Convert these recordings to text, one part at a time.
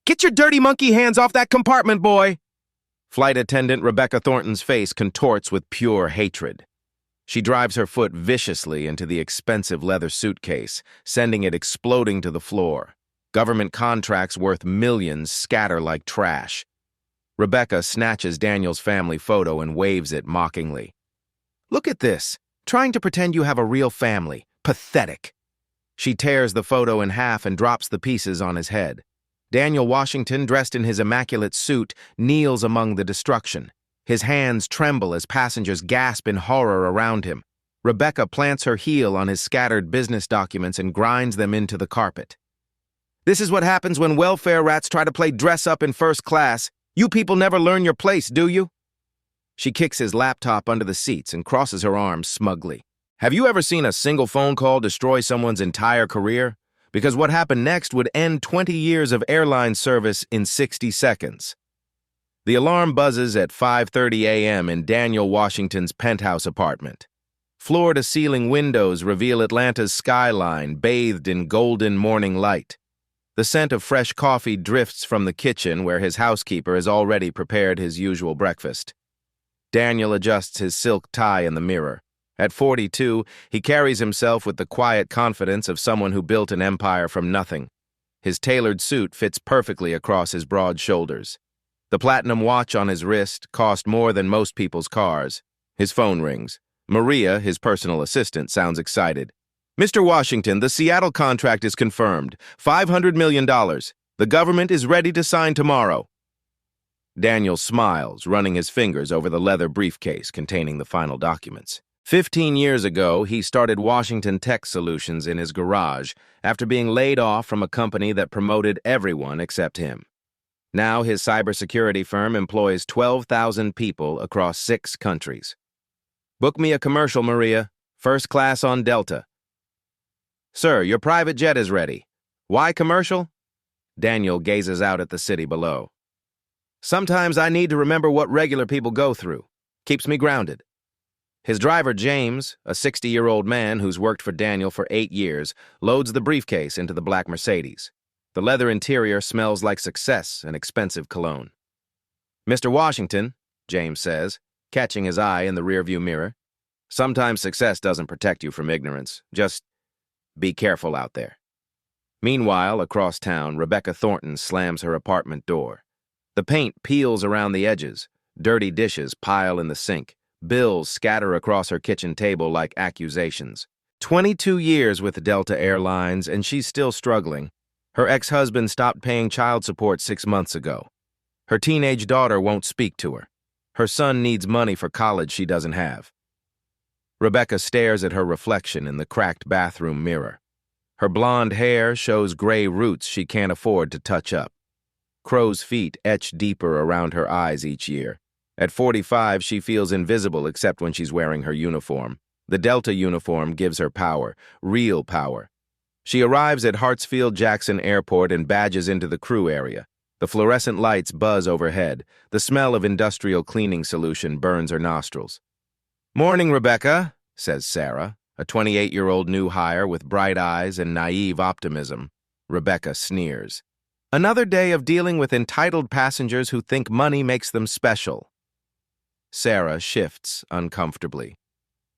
Get your dirty monkey hands off that compartment, boy! Flight attendant Rebecca Thornton's face contorts with pure hatred. She drives her foot viciously into the expensive leather suitcase, sending it exploding to the floor. Government contracts worth millions scatter like trash. Rebecca snatches Daniel's family photo and waves it mockingly. Look at this, trying to pretend you have a real family. Pathetic. She tears the photo in half and drops the pieces on his head. Daniel Washington, dressed in his immaculate suit, kneels among the destruction. His hands tremble as passengers gasp in horror around him. Rebecca plants her heel on his scattered business documents and grinds them into the carpet. This is what happens when welfare rats try to play dress-up in first class. You people never learn your place, do you? She kicks his laptop under the seats and crosses her arms smugly. Have you ever seen a single phone call destroy someone's entire career? Because what happened next would end 20 years of airline service in 60 seconds. The alarm buzzes at 5:30 a.m. in Daniel Washington's penthouse apartment. Floor-to-ceiling windows reveal Atlanta's skyline bathed in golden morning light. The scent of fresh coffee drifts from the kitchen where his housekeeper has already prepared his usual breakfast. Daniel adjusts his silk tie in the mirror. At 42, he carries himself with the quiet confidence of someone who built an empire from nothing. His tailored suit fits perfectly across his broad shoulders. The platinum watch on his wrist cost more than most people's cars. His phone rings. Maria, his personal assistant, sounds excited. Mr. Washington, the Seattle contract is confirmed. $500 million. The government is ready to sign tomorrow. Daniel smiles, running his fingers over the leather briefcase containing the final documents. 15 years ago, he started Washington Tech Solutions in his garage after being laid off from a company that promoted everyone except him. Now his cybersecurity firm employs 12,000 people across 6 countries. Book me a commercial, Maria. First class on Delta. Sir, your private jet is ready. Why commercial? Daniel gazes out at the city below. Sometimes I need to remember what regular people go through. Keeps me grounded. His driver, James, a 60-year-old man who's worked for Daniel for 8 years, loads the briefcase into the black Mercedes. The leather interior smells like success and expensive cologne. Mr. Washington, James says, catching his eye in the rearview mirror. Sometimes success doesn't protect you from ignorance. Just be careful out there. Meanwhile, across town, Rebecca Thornton slams her apartment door. The paint peels around the edges. Dirty dishes pile in the sink. Bills scatter across her kitchen table like accusations. 22 years with Delta Airlines, and she's still struggling. Her ex-husband stopped paying child support 6 months ago. Her teenage daughter won't speak to her. Her son needs money for college she doesn't have. Rebecca stares at her reflection in the cracked bathroom mirror. Her blonde hair shows gray roots she can't afford to touch up. Crow's feet etch deeper around her eyes each year. At 45, she feels invisible except when she's wearing her uniform. The Delta uniform gives her power, real power. She arrives at Hartsfield-Jackson Airport and badges into the crew area. The fluorescent lights buzz overhead. The smell of industrial cleaning solution burns her nostrils. Morning, Rebecca, says Sarah, a 28-year-old new hire with bright eyes and naive optimism. Rebecca sneers. Another day of dealing with entitled passengers who think money makes them special. Sarah shifts uncomfortably.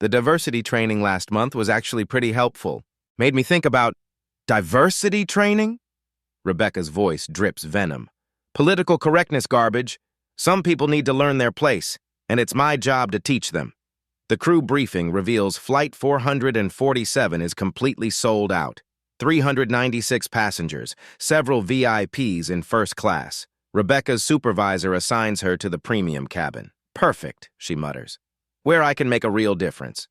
The diversity training last month was actually pretty helpful. Made me think about diversity training? Rebecca's voice drips venom. Political correctness garbage. Some people need to learn their place, and it's my job to teach them. The crew briefing reveals Flight 447 is completely sold out. 396 passengers, several VIPs in first class. Rebecca's supervisor assigns her to the premium cabin. Perfect, she mutters. Where I can make a real difference.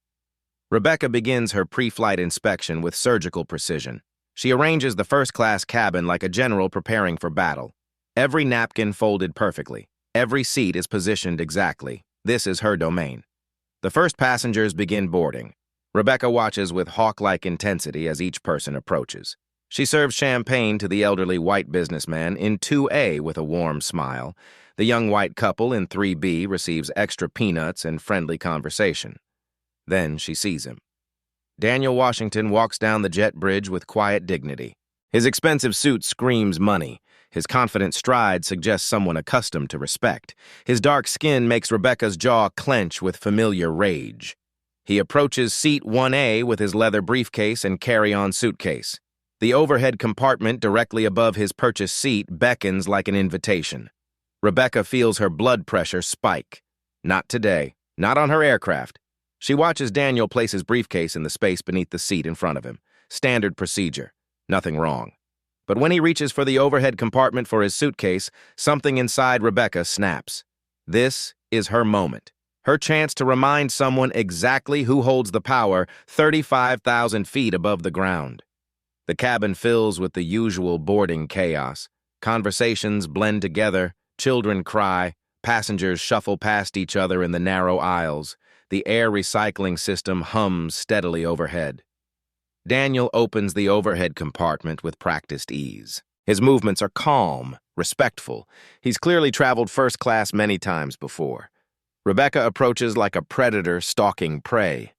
Rebecca begins her pre-flight inspection with surgical precision. She arranges the first-class cabin like a general preparing for battle. Every napkin folded perfectly. Every seat is positioned exactly. This is her domain. The first passengers begin boarding. Rebecca watches with hawk-like intensity as each person approaches. She serves champagne to the elderly white businessman in 2A with a warm smile. The young white couple in 3B receives extra peanuts and friendly conversation. Then she sees him. Daniel Washington walks down the jet bridge with quiet dignity. His expensive suit screams money. His confident stride suggests someone accustomed to respect. His dark skin makes Rebecca's jaw clench with familiar rage. He approaches seat 1A with his leather briefcase and carry-on suitcase. The overhead compartment directly above his purchased seat beckons like an invitation. Rebecca feels her blood pressure spike. Not today. Not on her aircraft. She watches Daniel place his briefcase in the space beneath the seat in front of him. Standard procedure. Nothing wrong. But when he reaches for the overhead compartment for his suitcase, something inside Rebecca snaps. This is her moment. Her chance to remind someone exactly who holds the power 35,000 feet above the ground. The cabin fills with the usual boarding chaos. Conversations blend together, children cry, passengers shuffle past each other in the narrow aisles. The air recycling system hums steadily overhead. Daniel opens the overhead compartment with practiced ease. His movements are calm, respectful. He's clearly traveled first class many times before. Rebecca approaches like a predator stalking prey.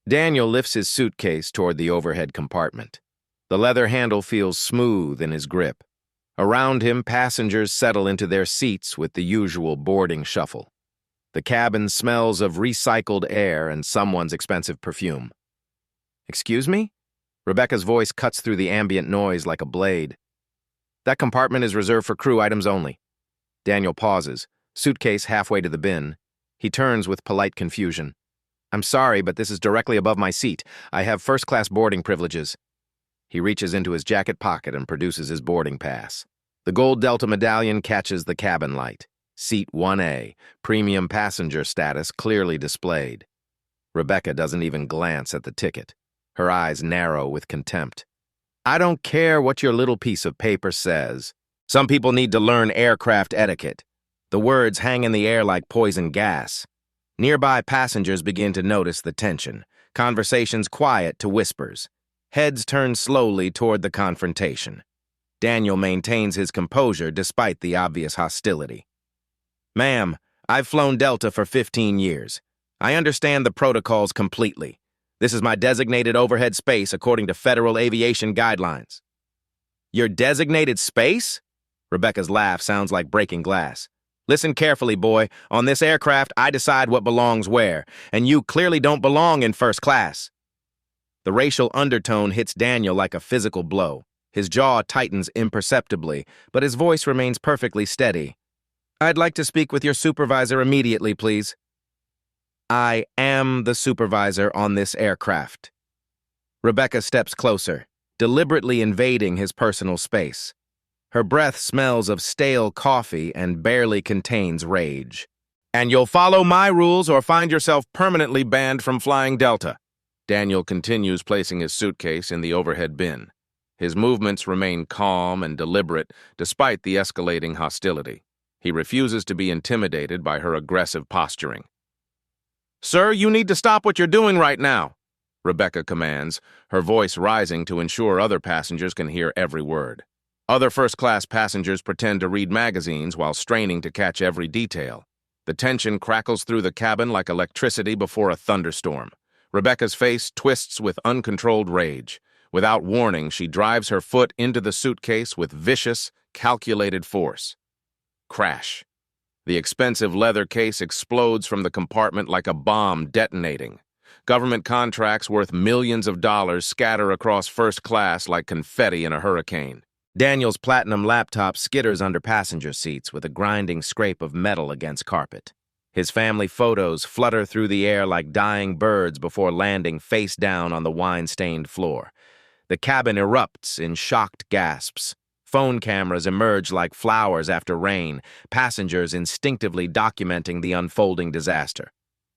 Daniel lifts his suitcase toward the overhead compartment. The leather handle feels smooth in his grip. Around him, passengers settle into their seats with the usual boarding shuffle. The cabin smells of recycled air and someone's expensive perfume. "Excuse me?" Rebecca's voice cuts through the ambient noise like a blade. "That compartment is reserved for crew items only." Daniel pauses, suitcase halfway to the bin. He turns with polite confusion. "I'm sorry, but this is directly above my seat. I have first-class boarding privileges." He reaches into his jacket pocket and produces his boarding pass. The gold Delta medallion catches the cabin light. Seat 1A, premium passenger status clearly displayed. Rebecca doesn't even glance at the ticket. Her eyes narrow with contempt. "I don't care what your little piece of paper says. Some people need to learn aircraft etiquette." The words hang in the air like poison gas. Nearby passengers begin to notice the tension. Conversations quiet to whispers. Heads turn slowly toward the confrontation. Daniel maintains his composure despite the obvious hostility. "Ma'am, I've flown Delta for 15 years. I understand the protocols completely. This is my designated overhead space according to federal aviation guidelines." "Your designated space?" Rebecca's laugh sounds like breaking glass. "Listen carefully, boy. On this aircraft, I decide what belongs where, and you clearly don't belong in first class." The racial undertone hits Daniel like a physical blow. His jaw tightens imperceptibly, but his voice remains perfectly steady. "I'd like to speak with your supervisor immediately, please." "I am the supervisor on this aircraft." Rebecca steps closer, deliberately invading his personal space. Her breath smells of stale coffee and barely contains rage. "And you'll follow my rules or find yourself permanently banned from flying Delta." Daniel continues placing his suitcase in the overhead bin. His movements remain calm and deliberate despite the escalating hostility. He refuses to be intimidated by her aggressive posturing. "Sir, you need to stop what you're doing right now," Rebecca commands, her voice rising to ensure other passengers can hear every word. Other first-class passengers pretend to read magazines while straining to catch every detail. The tension crackles through the cabin like electricity before a thunderstorm. Rebecca's face twists with uncontrolled rage. Without warning, she drives her foot into the suitcase with vicious, calculated force. Crash. The expensive leather case explodes from the compartment like a bomb detonating. Government contracts worth millions of dollars scatter across first class like confetti in a hurricane. Daniel's platinum laptop skitters under passenger seats with a grinding scrape of metal against carpet. His family photos flutter through the air like dying birds before landing face down on the wine-stained floor. The cabin erupts in shocked gasps. Phone cameras emerge like flowers after rain, passengers instinctively documenting the unfolding disaster.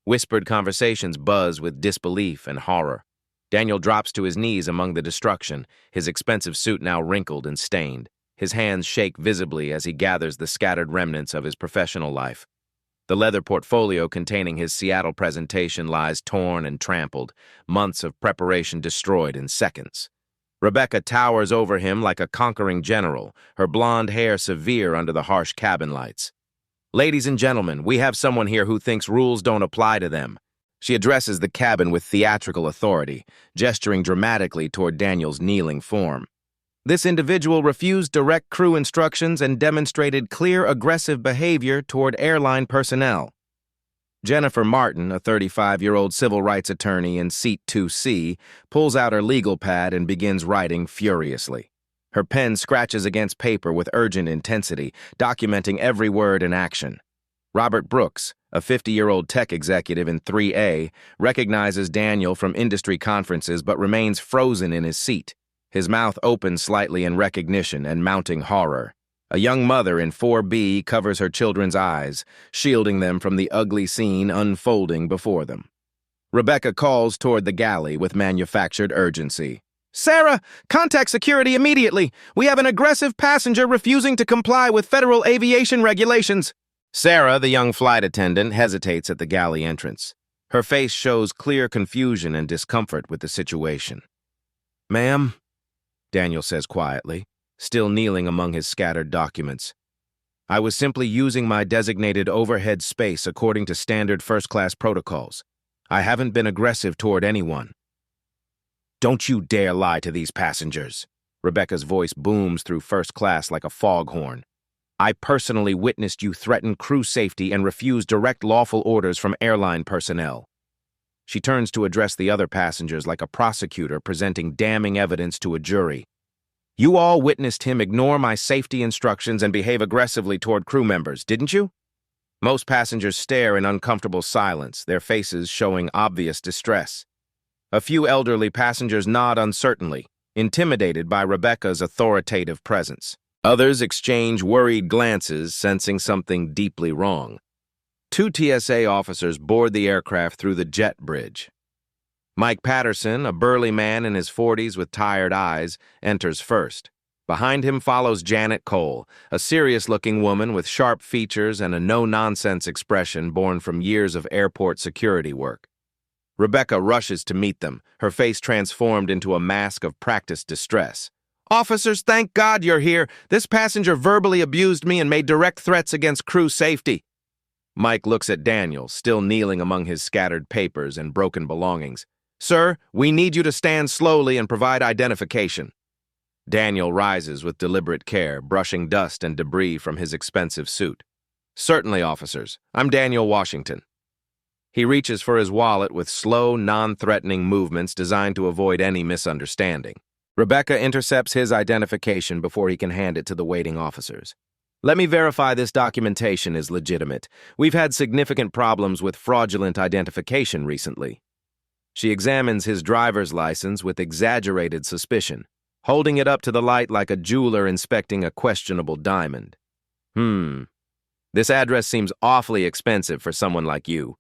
Whispered conversations buzz with disbelief and horror. Daniel drops to his knees among the destruction, his expensive suit now wrinkled and stained. His hands shake visibly as he gathers the scattered remnants of his professional life. The leather portfolio containing his Seattle presentation lies torn and trampled, months of preparation destroyed in seconds. Rebecca towers over him like a conquering general, her blonde hair severe under the harsh cabin lights. "Ladies and gentlemen, we have someone here who thinks rules don't apply to them." She addresses the cabin with theatrical authority, gesturing dramatically toward Daniel's kneeling form. This individual refused direct crew instructions and demonstrated clear aggressive behavior toward airline personnel. Jennifer Martin, a 35-year-old civil rights attorney in Seat 2C, pulls out her legal pad and begins writing furiously. Her pen scratches against paper with urgent intensity, documenting every word and action. Robert Brooks, a 50-year-old tech executive in 3A, recognizes Daniel from industry conferences but remains frozen in his seat. His mouth opens slightly in recognition and mounting horror. A young mother in 4B covers her children's eyes, shielding them from the ugly scene unfolding before them. Rebecca calls toward the galley with manufactured urgency. "Sarah, contact security immediately. We have an aggressive passenger refusing to comply with federal aviation regulations." Sarah, the young flight attendant, hesitates at the galley entrance. Her face shows clear confusion and discomfort with the situation. "Ma'am," Daniel says quietly, still kneeling among his scattered documents, "I was simply using my designated overhead space according to standard first-class protocols. I haven't been aggressive toward anyone." "Don't you dare lie to these passengers." Rebecca's voice booms through first class like a foghorn. "I personally witnessed you threaten crew safety and refuse direct lawful orders from airline personnel." She turns to address the other passengers like a prosecutor presenting damning evidence to a jury. "You all witnessed him ignore my safety instructions and behave aggressively toward crew members, didn't you?" Most passengers stare in uncomfortable silence, their faces showing obvious distress. A few elderly passengers nod uncertainly, intimidated by Rebecca's authoritative presence. Others exchange worried glances, sensing something deeply wrong. 2 TSA officers board the aircraft through the jet bridge. Mike Patterson, a burly man in his 40s with tired eyes, enters first. Behind him follows Janet Cole, a serious-looking woman with sharp features and a no-nonsense expression born from years of airport security work. Rebecca rushes to meet them, her face transformed into a mask of practiced distress. "Officers, thank God you're here. This passenger verbally abused me and made direct threats against crew safety." Mike looks at Daniel, still kneeling among his scattered papers and broken belongings. "Sir, we need you to stand slowly and provide identification." Daniel rises with deliberate care, brushing dust and debris from his expensive suit. "Certainly, officers. I'm Daniel Washington." He reaches for his wallet with slow, non-threatening movements designed to avoid any misunderstanding. Rebecca intercepts his identification before he can hand it to the waiting officers. "Let me verify this documentation is legitimate. We've had significant problems with fraudulent identification recently." She examines his driver's license with exaggerated suspicion, holding it up to the light like a jeweler inspecting a questionable diamond. This address seems awfully expensive for someone like you."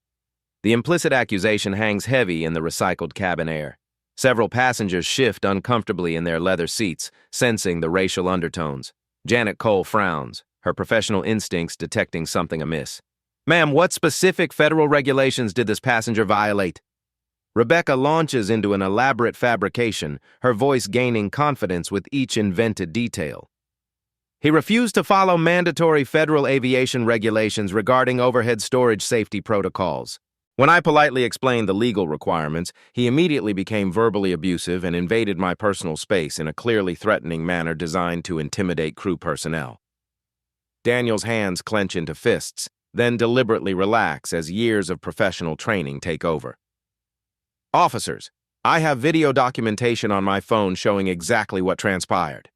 The implicit accusation hangs heavy in the recycled cabin air. Several passengers shift uncomfortably in their leather seats, sensing the racial undertones. Janet Cole frowns, her professional instincts detecting something amiss. "Ma'am, what specific federal regulations did this passenger violate?" Rebecca launches into an elaborate fabrication, her voice gaining confidence with each invented detail. "He refused to follow mandatory federal aviation regulations regarding overhead storage safety protocols. When I politely explained the legal requirements, he immediately became verbally abusive and invaded my personal space in a clearly threatening manner designed to intimidate crew personnel." Daniel's hands clench into fists, then deliberately relax as years of professional training take over. "Officers, I have video documentation on my phone showing exactly what transpired.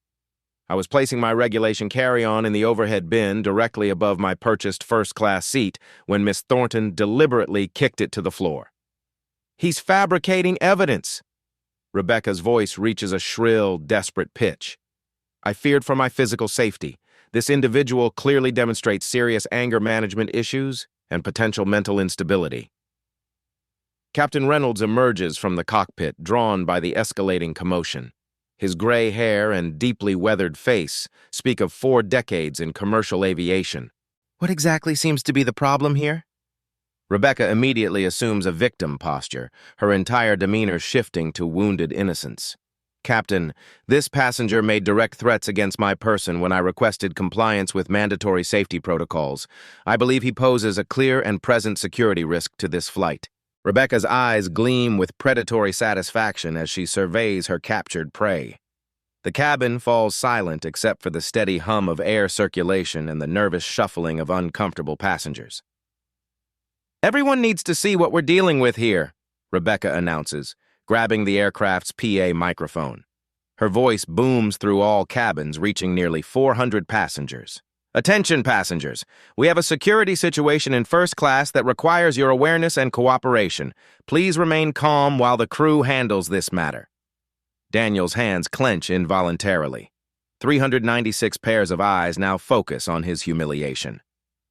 I was placing my regulation carry-on in the overhead bin directly above my purchased first-class seat when Miss Thornton deliberately kicked it to the floor." "He's fabricating evidence." Rebecca's voice reaches a shrill, desperate pitch. "I feared for my physical safety. This individual clearly demonstrates serious anger management issues and potential mental instability." Captain Reynolds emerges from the cockpit, drawn by the escalating commotion. His gray hair and deeply weathered face speak of 4 decades in commercial aviation. "What exactly seems to be the problem here?" Rebecca immediately assumes a victim posture, her entire demeanor shifting to wounded innocence. "Captain, this passenger made direct threats against my person when I requested compliance with mandatory safety protocols. I believe he poses a clear and present security risk to this flight." Rebecca's eyes gleam with predatory satisfaction as she surveys her captured prey. The cabin falls silent except for the steady hum of air circulation and the nervous shuffling of uncomfortable passengers. "Everyone needs to see what we're dealing with here," Rebecca announces, grabbing the aircraft's PA microphone. Her voice booms through all cabins, reaching nearly 400 passengers. "Attention, passengers. We have a security situation in first class that requires your awareness and cooperation. Please remain calm while the crew handles this matter." Daniel's hands clench involuntarily. 396 pairs of eyes now focus on his humiliation.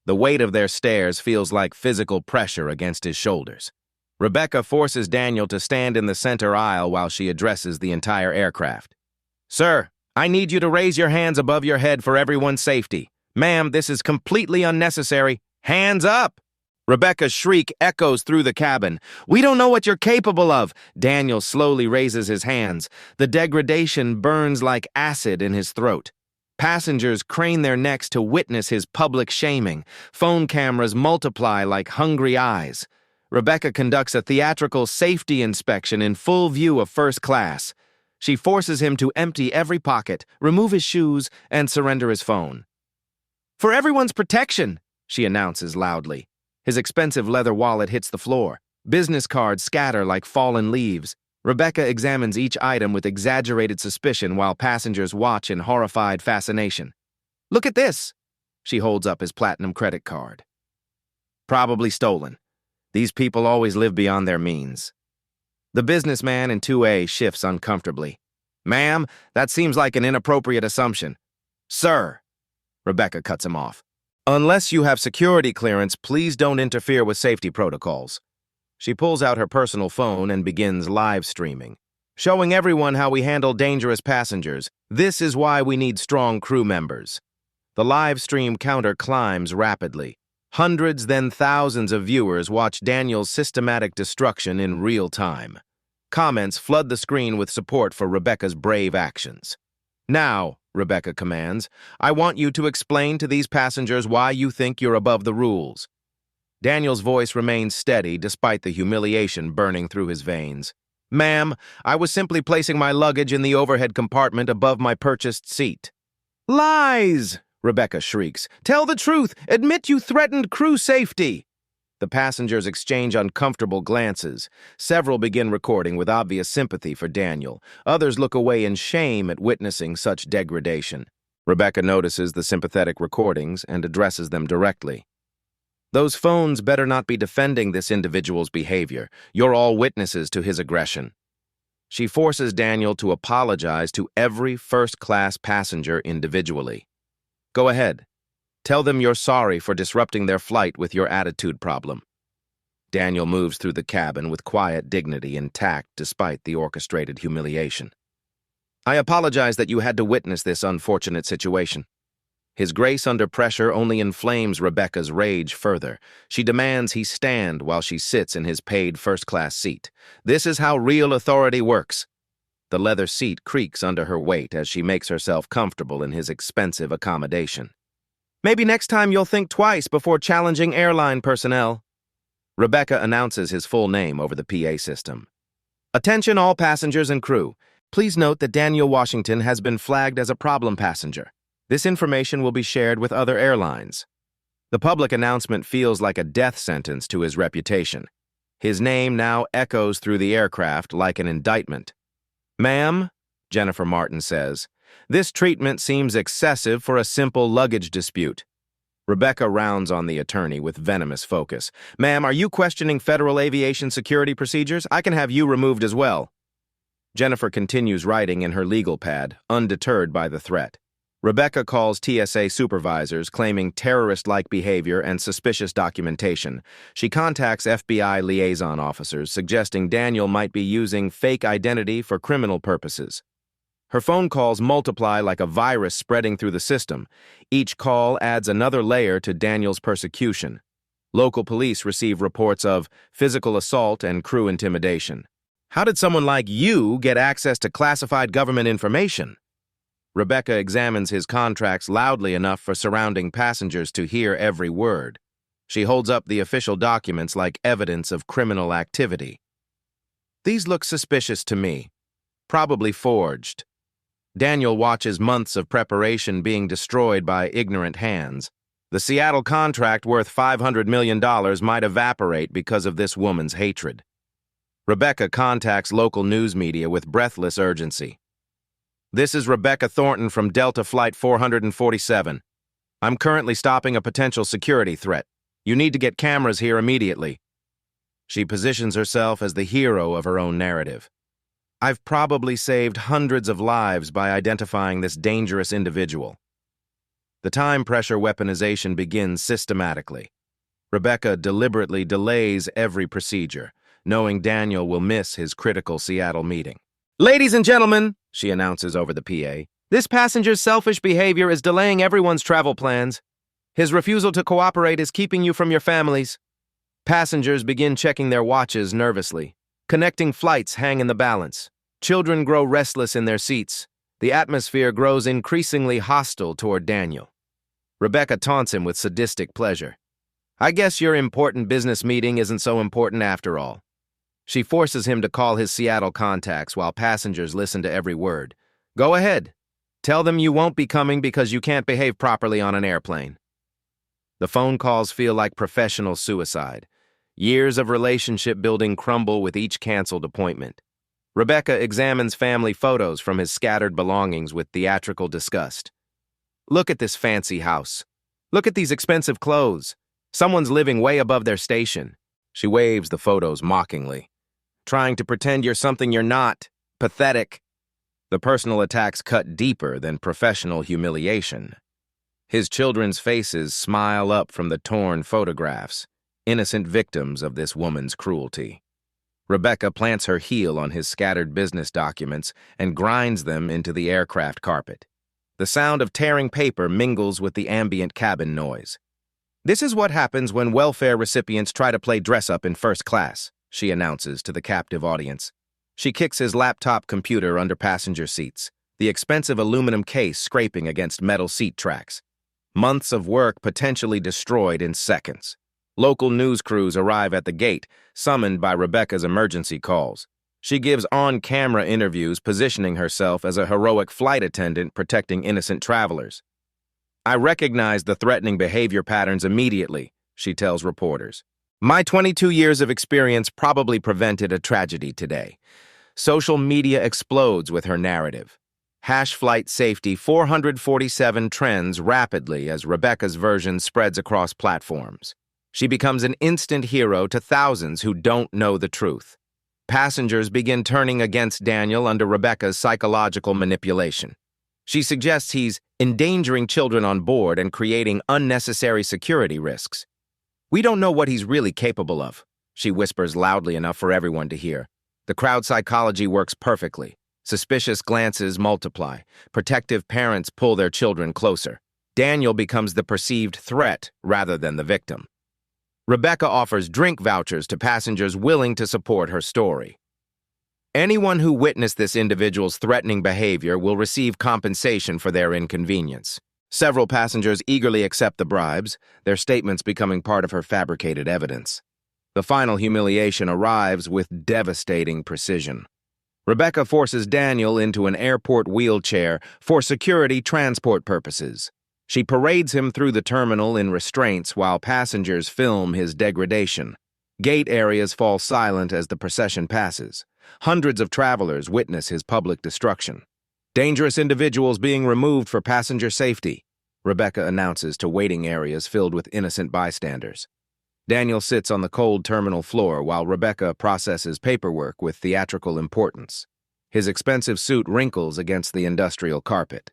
The weight of their stares feels like physical pressure against his shoulders. Rebecca forces Daniel to stand in the center aisle while she addresses the entire aircraft. "Sir, I need you to raise your hands above your head for everyone's safety. Ma'am, this is completely unnecessary. Hands up!" Rebecca's shriek echoes through the cabin. "We don't know what you're capable of." Daniel slowly raises his hands. The degradation burns like acid in his throat. Passengers crane their necks to witness his public shaming. Phone cameras multiply like hungry eyes. Rebecca conducts a theatrical safety inspection in full view of first class. She forces him to empty every pocket, remove his shoes, and surrender his phone. "For everyone's protection," she announces loudly. His expensive leather wallet hits the floor. Business cards scatter like fallen leaves. Rebecca examines each item with exaggerated suspicion while passengers watch in horrified fascination. "Look at this." She holds up his platinum credit card. "Probably stolen. These people always live beyond their means." The businessman in 2A shifts uncomfortably. "Ma'am, that seems like an inappropriate assumption." "Sir," Rebecca cuts him off. "Unless you have security clearance, please don't interfere with safety protocols." She pulls out her personal phone and begins live streaming, showing everyone how we handle dangerous passengers. This is why we need strong crew members. The live stream counter climbs rapidly. Hundreds, then thousands of viewers watch Daniel's systematic destruction in real time. Comments flood the screen with support for Rebecca's brave actions. "Now," Rebecca commands, "I want you to explain to these passengers why you think you're above the rules." Daniel's voice remains steady despite the humiliation burning through his veins. "Ma'am, I was simply placing my luggage in the overhead compartment above my purchased seat." "Lies!" Rebecca shrieks. "Tell the truth! Admit you threatened crew safety!" The passengers exchange uncomfortable glances. Several begin recording with obvious sympathy for Daniel. Others look away in shame at witnessing such degradation. Rebecca notices the sympathetic recordings and addresses them directly. "Those phones better not be defending this individual's behavior. You're all witnesses to his aggression." She forces Daniel to apologize to every first-class passenger individually. "Go ahead. Tell them you're sorry for disrupting their flight with your attitude problem." Daniel moves through the cabin with quiet dignity intact despite the orchestrated humiliation. "I apologize that you had to witness this unfortunate situation." His grace under pressure only inflames Rebecca's rage further. She demands he stand while she sits in his paid first-class seat. This is how real authority works. The leather seat creaks under her weight as she makes herself comfortable in his expensive accommodation. "Maybe next time you'll think twice before challenging airline personnel." Rebecca announces his full name over the PA system. "Attention all passengers and crew. Please note that Daniel Washington has been flagged as a problem passenger. This information will be shared with other airlines." The public announcement feels like a death sentence to his reputation. His name now echoes through the aircraft like an indictment. "Ma'am," Jennifer Martin says, "this treatment seems excessive for a simple luggage dispute." Rebecca rounds on the attorney with venomous focus. "Ma'am, are you questioning federal aviation security procedures? I can have you removed as well." Jennifer continues writing in her legal pad, undeterred by the threat. Rebecca calls TSA supervisors claiming terrorist-like behavior and suspicious documentation. She contacts FBI liaison officers suggesting Daniel might be using fake identity for criminal purposes. Her phone calls multiply like a virus spreading through the system. Each call adds another layer to Daniel's persecution. Local police receive reports of physical assault and crew intimidation. "How did someone like you get access to classified government information?" Rebecca examines his contracts loudly enough for surrounding passengers to hear every word. She holds up the official documents like evidence of criminal activity. "These look suspicious to me. Probably forged." Daniel watches months of preparation being destroyed by ignorant hands. The Seattle contract worth $500 million might evaporate because of this woman's hatred. Rebecca contacts local news media with breathless urgency. "This is Rebecca Thornton from Delta Flight 447. I'm currently stopping a potential security threat. You need to get cameras here immediately." She positions herself as the hero of her own narrative. "I've probably saved hundreds of lives by identifying this dangerous individual." The time pressure weaponization begins systematically. Rebecca deliberately delays every procedure, knowing Daniel will miss his critical Seattle meeting. "Ladies and gentlemen," she announces over the PA, "this passenger's selfish behavior is delaying everyone's travel plans. His refusal to cooperate is keeping you from your families." Passengers begin checking their watches nervously. Connecting flights hang in the balance. Children grow restless in their seats. The atmosphere grows increasingly hostile toward Daniel. Rebecca taunts him with sadistic pleasure. "I guess your important business meeting isn't so important after all." She forces him to call his Seattle contacts while passengers listen to every word. "Go ahead. Tell them you won't be coming because you can't behave properly on an airplane." The phone calls feel like professional suicide. Years of relationship building crumble with each canceled appointment. Rebecca examines family photos from his scattered belongings with theatrical disgust. "Look at this fancy house. Look at these expensive clothes. Someone's living way above their station." She waves the photos mockingly. "Trying to pretend you're something you're not. Pathetic." The personal attacks cut deeper than professional humiliation. His children's faces smile up from the torn photographs, innocent victims of this woman's cruelty. Rebecca plants her heel on his scattered business documents and grinds them into the aircraft carpet. The sound of tearing paper mingles with the ambient cabin noise. "This is what happens when welfare recipients try to play dress-up in first class," she announces to the captive audience. She kicks his laptop computer under passenger seats, the expensive aluminum case scraping against metal seat tracks. Months of work potentially destroyed in seconds. Local news crews arrive at the gate, summoned by Rebecca's emergency calls. She gives on-camera interviews positioning herself as a heroic flight attendant protecting innocent travelers. "I recognized the threatening behavior patterns immediately," she tells reporters. "My 22 years of experience probably prevented a tragedy today." Social media explodes with her narrative. Flight Safety 447 trends rapidly as Rebecca's version spreads across platforms. She becomes an instant hero to thousands who don't know the truth. Passengers begin turning against Daniel under Rebecca's psychological manipulation. She suggests he's endangering children on board and creating unnecessary security risks. "We don't know what he's really capable of," she whispers loudly enough for everyone to hear. The crowd psychology works perfectly. Suspicious glances multiply. Protective parents pull their children closer. Daniel becomes the perceived threat rather than the victim. Rebecca offers drink vouchers to passengers willing to support her story. Anyone who witnessed this individual's threatening behavior will receive compensation for their inconvenience. Several passengers eagerly accept the bribes, their statements becoming part of her fabricated evidence. The final humiliation arrives with devastating precision. Rebecca forces Daniel into an airport wheelchair for security transport purposes. She parades him through the terminal in restraints while passengers film his degradation. Gate areas fall silent as the procession passes. Hundreds of travelers witness his public destruction. "Dangerous individuals being removed for passenger safety," Rebecca announces to waiting areas filled with innocent bystanders. Daniel sits on the cold terminal floor while Rebecca processes paperwork with theatrical importance. His expensive suit wrinkles against the industrial carpet.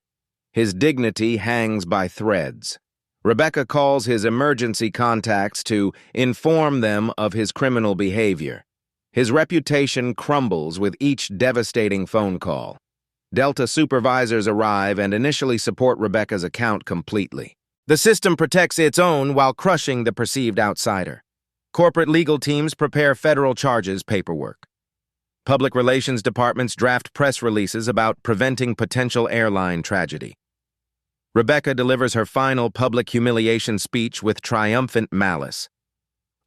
His dignity hangs by threads. Rebecca calls his emergency contacts to inform them of his criminal behavior. His reputation crumbles with each devastating phone call. Delta supervisors arrive and initially support Rebecca's account completely. The system protects its own while crushing the perceived outsider. Corporate legal teams prepare federal charges paperwork. Public relations departments draft press releases about preventing potential airline tragedy. Rebecca delivers her final public humiliation speech with triumphant malice.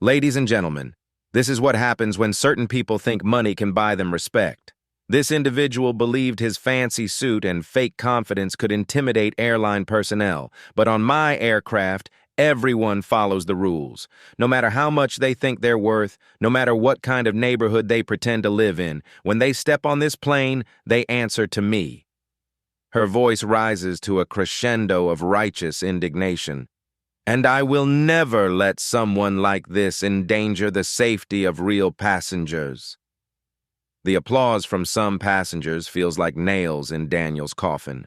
"Ladies and gentlemen, this is what happens when certain people think money can buy them respect. This individual believed his fancy suit and fake confidence could intimidate airline personnel, but on my aircraft, everyone follows the rules. No matter how much they think they're worth, no matter what kind of neighborhood they pretend to live in, when they step on this plane, they answer to me. Her voice rises to a crescendo of righteous indignation. And I will never let someone like this endanger the safety of real passengers. The applause from some passengers feels like nails in Daniel's coffin.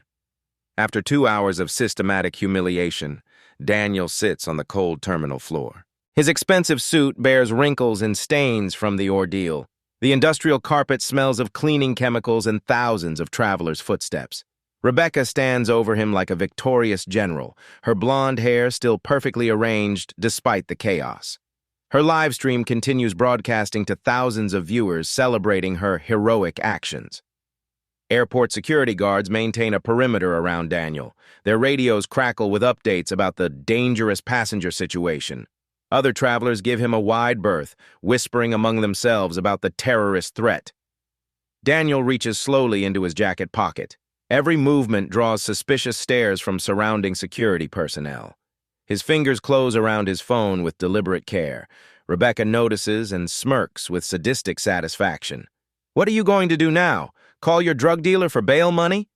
After 2 hours of systematic humiliation, Daniel sits on the cold terminal floor. His expensive suit bears wrinkles and stains from the ordeal. The industrial carpet smells of cleaning chemicals and thousands of travelers' footsteps. Rebecca stands over him like a victorious general, her blonde hair still perfectly arranged despite the chaos. Her live stream continues broadcasting to thousands of viewers celebrating her heroic actions. Airport security guards maintain a perimeter around Daniel. Their radios crackle with updates about the dangerous passenger situation. Other travelers give him a wide berth, whispering among themselves about the terrorist threat. Daniel reaches slowly into his jacket pocket. Every movement draws suspicious stares from surrounding security personnel. His fingers close around his phone with deliberate care. Rebecca notices and smirks with sadistic satisfaction. "What are you going to do now? Call your drug dealer for bail money?"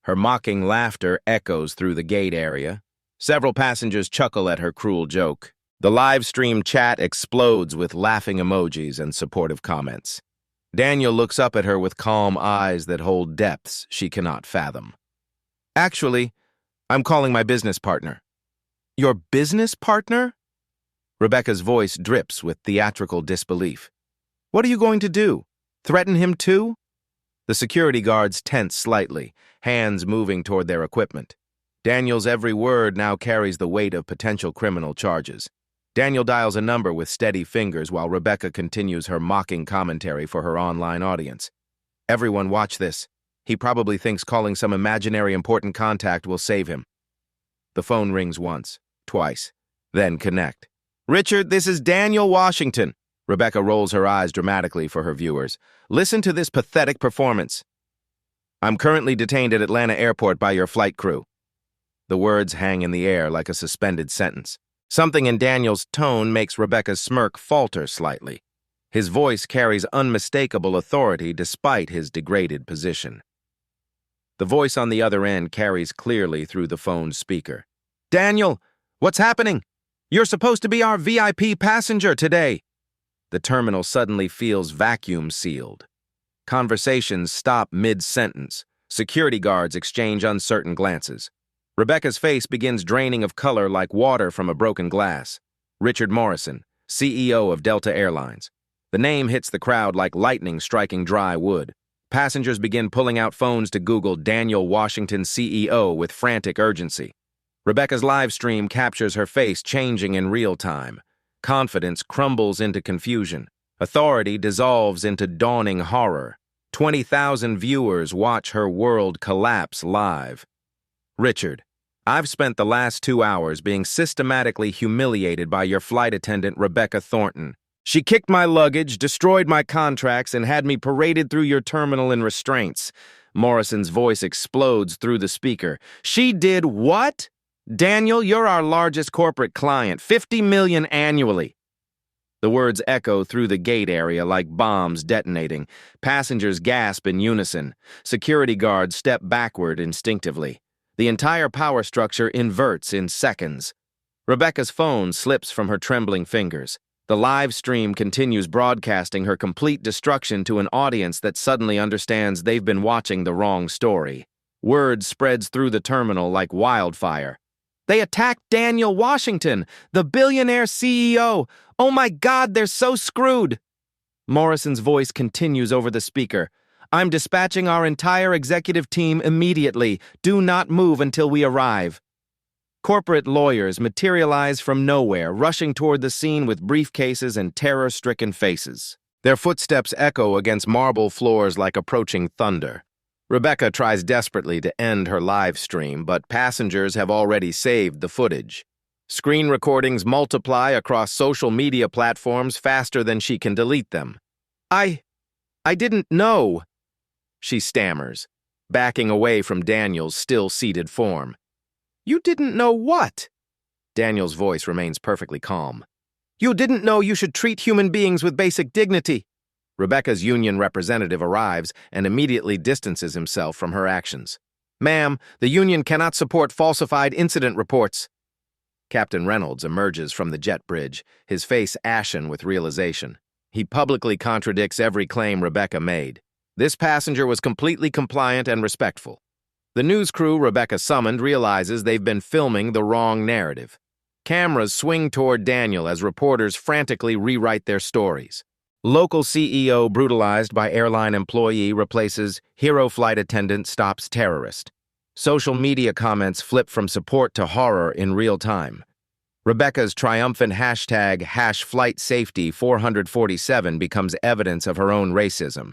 Her mocking laughter echoes through the gate area. Several passengers chuckle at her cruel joke. The live stream chat explodes with laughing emojis and supportive comments. Daniel looks up at her with calm eyes that hold depths she cannot fathom. "Actually, I'm calling my business partner." "Your business partner?" Rebecca's voice drips with theatrical disbelief. "What are you going to do? Threaten him too?" The security guards tense slightly, hands moving toward their equipment. Daniel's every word now carries the weight of potential criminal charges. Daniel dials a number with steady fingers while Rebecca continues her mocking commentary for her online audience. "Everyone watch this. He probably thinks calling some imaginary important contact will save him." The phone rings once, twice, then connect. "Richard, this is Daniel Washington." Rebecca rolls her eyes dramatically for her viewers. "Listen to this pathetic performance. I'm currently detained at Atlanta Airport by your flight crew." The words hang in the air like a suspended sentence. Something in Daniel's tone makes Rebecca's smirk falter slightly. His voice carries unmistakable authority despite his degraded position. The voice on the other end carries clearly through the phone's speaker. "Daniel, what's happening? You're supposed to be our VIP passenger today." The terminal suddenly feels vacuum-sealed. Conversations stop mid-sentence. Security guards exchange uncertain glances. Rebecca's face begins draining of color like water from a broken glass. Richard Morrison, CEO of Delta Airlines. The name hits the crowd like lightning striking dry wood. Passengers begin pulling out phones to Google Daniel Washington CEO with frantic urgency. Rebecca's live stream captures her face changing in real time. Confidence crumbles into confusion. Authority dissolves into dawning horror. 20,000 viewers watch her world collapse live. "Richard, I've spent the last 2 hours being systematically humiliated by your flight attendant, Rebecca Thornton. She kicked my luggage, destroyed my contracts, and had me paraded through your terminal in restraints." Morrison's voice explodes through the speaker. "She did what? Daniel, you're our largest corporate client, $50 million annually." The words echo through the gate area like bombs detonating. Passengers gasp in unison. Security guards step backward instinctively. The entire power structure inverts in seconds. Rebecca's phone slips from her trembling fingers. The live stream continues broadcasting her complete destruction to an audience that suddenly understands they've been watching the wrong story. Word spreads through the terminal like wildfire. "They attacked Daniel Washington, the billionaire CEO. Oh my God, they're so screwed." Morrison's voice continues over the speaker. "I'm dispatching our entire executive team immediately. Do not move until we arrive." Corporate lawyers materialize from nowhere, rushing toward the scene with briefcases and terror-stricken faces. Their footsteps echo against marble floors like approaching thunder. Rebecca tries desperately to end her live stream, but passengers have already saved the footage. Screen recordings multiply across social media platforms faster than she can delete them. I didn't know." she stammers, backing away from Daniel's still-seated form. You didn't know what? Daniel's voice remains perfectly calm. You didn't know you should treat human beings with basic dignity. Rebecca's union representative arrives and immediately distances himself from her actions. Ma'am, the union cannot support falsified incident reports. Captain Reynolds emerges from the jet bridge, his face ashen with realization. He publicly contradicts every claim Rebecca made. This passenger was completely compliant and respectful. The news crew Rebecca summoned realizes they've been filming the wrong narrative. Cameras swing toward Daniel as reporters frantically rewrite their stories. Local CEO brutalized by airline employee replaces hero flight attendant stops terrorist. Social media comments flip from support to horror in real time. Rebecca's triumphant hashtag #FlightSafety447 becomes evidence of her own racism.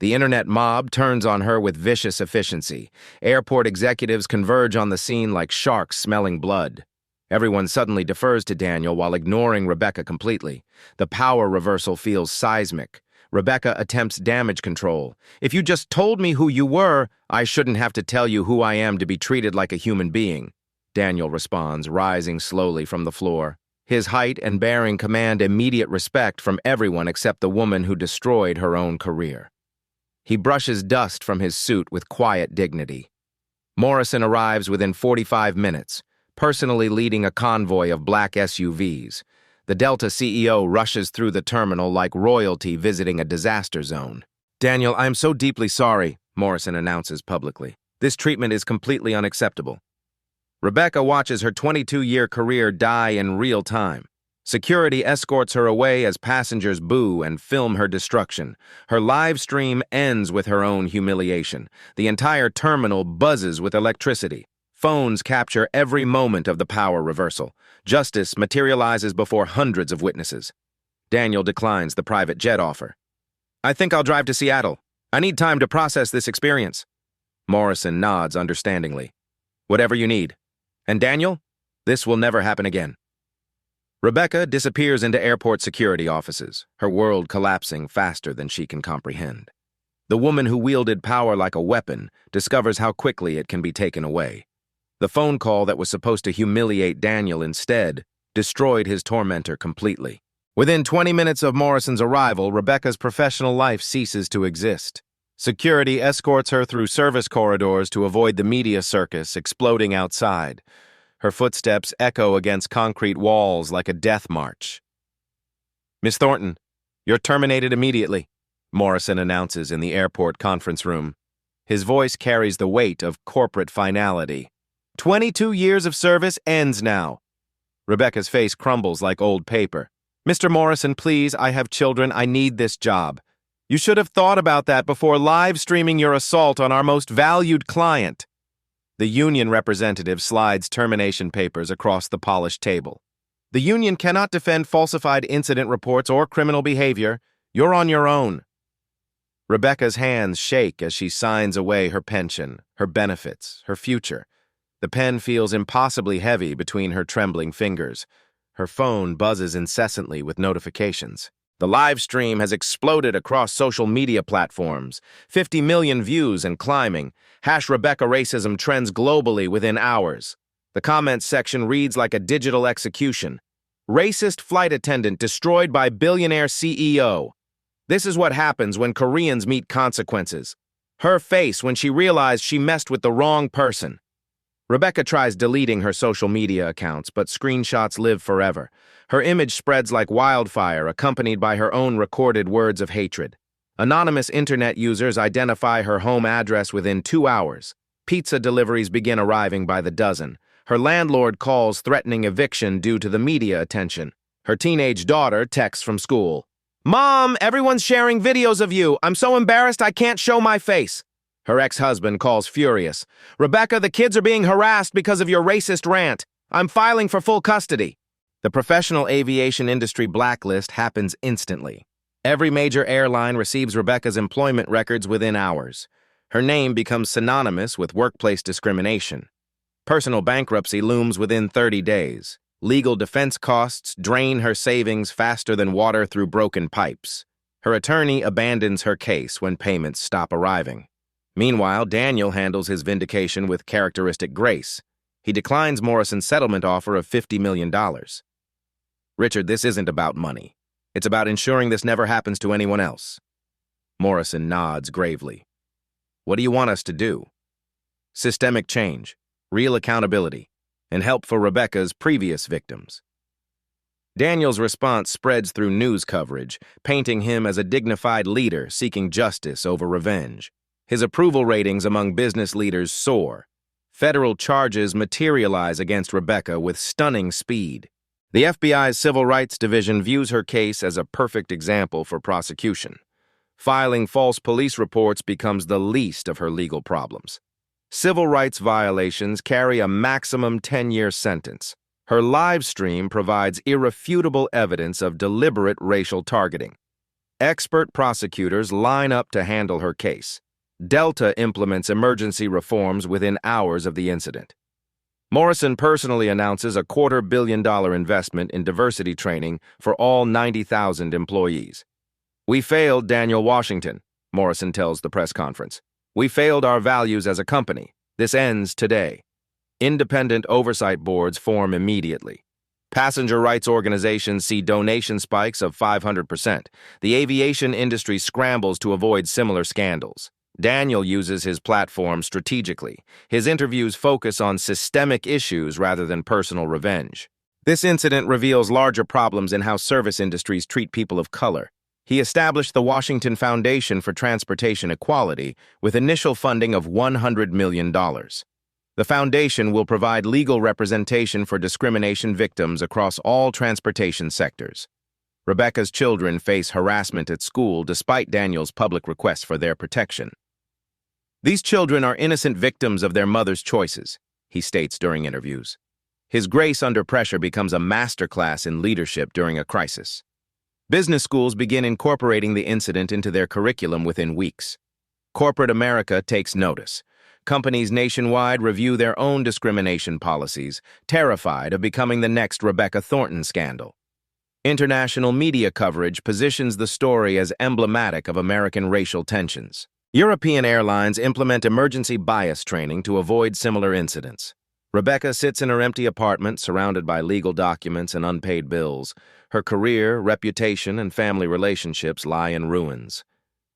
The internet mob turns on her with vicious efficiency. Airport executives converge on the scene like sharks smelling blood. Everyone suddenly defers to Daniel while ignoring Rebecca completely. The power reversal feels seismic. Rebecca attempts damage control. If you just told me who you were, I shouldn't have to tell you who I am to be treated like a human being. Daniel responds, rising slowly from the floor. His height and bearing command immediate respect from everyone except the woman who destroyed her own career. He brushes dust from his suit with quiet dignity. Morrison arrives within 45 minutes, personally leading a convoy of black SUVs. The Delta CEO rushes through the terminal like royalty visiting a disaster zone. Daniel, I'm so deeply sorry, Morrison announces publicly. This treatment is completely unacceptable. Rebecca watches her 22-year career die in real time. Security escorts her away as passengers boo and film her destruction. Her live stream ends with her own humiliation. The entire terminal buzzes with electricity. Phones capture every moment of the power reversal. Justice materializes before hundreds of witnesses. Daniel declines the private jet offer. I think I'll drive to Seattle. I need time to process this experience. Morrison nods understandingly. Whatever you need. And Daniel, this will never happen again. Rebecca disappears into airport security offices, her world collapsing faster than she can comprehend. The woman who wielded power like a weapon discovers how quickly it can be taken away. The phone call that was supposed to humiliate Daniel instead destroyed his tormentor completely. Within 20 minutes of Morrison's arrival, Rebecca's professional life ceases to exist. Security escorts her through service corridors to avoid the media circus exploding outside. Her footsteps echo against concrete walls like a death march. Miss Thornton, you're terminated immediately, Morrison announces in the airport conference room. His voice carries the weight of corporate finality. 22 years of service ends now. Rebecca's face crumbles like old paper. Mr. Morrison, please, I have children. I need this job. You should have thought about that before live streaming your assault on our most valued client. The union representative slides termination papers across the polished table. The union cannot defend falsified incident reports or criminal behavior. You're on your own. Rebecca's hands shake as she signs away her pension, her benefits, her future. The pen feels impossibly heavy between her trembling fingers. Her phone buzzes incessantly with notifications. The live stream has exploded across social media platforms. 50 million views and climbing. #Rebecca Racism trends globally within hours. The comments section reads like a digital execution. Racist flight attendant destroyed by billionaire CEO. This is what happens when Koreans meet consequences. Her face when she realized she messed with the wrong person. Rebecca tries deleting her social media accounts, but screenshots live forever. Her image spreads like wildfire, accompanied by her own recorded words of hatred. Anonymous internet users identify her home address within 2 hours. Pizza deliveries begin arriving by the dozen. Her landlord calls threatening eviction due to the media attention. Her teenage daughter texts from school. Mom, everyone's sharing videos of you. I'm so embarrassed I can't show my face. Her ex-husband calls furious. Rebecca, the kids are being harassed because of your racist rant. I'm filing for full custody. The professional aviation industry blacklist happens instantly. Every major airline receives Rebecca's employment records within hours. Her name becomes synonymous with workplace discrimination. Personal bankruptcy looms within 30 days. Legal defense costs drain her savings faster than water through broken pipes. Her attorney abandons her case when payments stop arriving. Meanwhile, Daniel handles his vindication with characteristic grace. He declines Morrison's settlement offer of $50 million. Richard, this isn't about money. It's about ensuring this never happens to anyone else. Morrison nods gravely. What do you want us to do? Systemic change, real accountability, and help for Rebecca's previous victims. Daniel's response spreads through news coverage, painting him as a dignified leader seeking justice over revenge. His approval ratings among business leaders soar. Federal charges materialize against Rebecca with stunning speed. The FBI's Civil Rights Division views her case as a perfect example for prosecution. Filing false police reports becomes the least of her legal problems. Civil rights violations carry a maximum 10-year sentence. Her live stream provides irrefutable evidence of deliberate racial targeting. Expert prosecutors line up to handle her case. Delta implements emergency reforms within hours of the incident. Morrison personally announces a $250 million investment in diversity training for all 90,000 employees. We failed Daniel Washington, Morrison tells the press conference. We failed our values as a company. This ends today. Independent oversight boards form immediately. Passenger rights organizations see donation spikes of 500%. The aviation industry scrambles to avoid similar scandals. Daniel uses his platform strategically. His interviews focus on systemic issues rather than personal revenge. This incident reveals larger problems in how service industries treat people of color. He established the Washington Foundation for Transportation Equality with initial funding of $100 million. The foundation will provide legal representation for discrimination victims across all transportation sectors. Rebecca's children face harassment at school despite Daniel's public requests for their protection. These children are innocent victims of their mother's choices, he states during interviews. His grace under pressure becomes a masterclass in leadership during a crisis. Business schools begin incorporating the incident into their curriculum within weeks. Corporate America takes notice. Companies nationwide review their own discrimination policies, terrified of becoming the next Rebecca Thornton scandal. International media coverage positions the story as emblematic of American racial tensions. European airlines implement emergency bias training to avoid similar incidents. Rebecca sits in her empty apartment surrounded by legal documents and unpaid bills. Her career, reputation, and family relationships lie in ruins.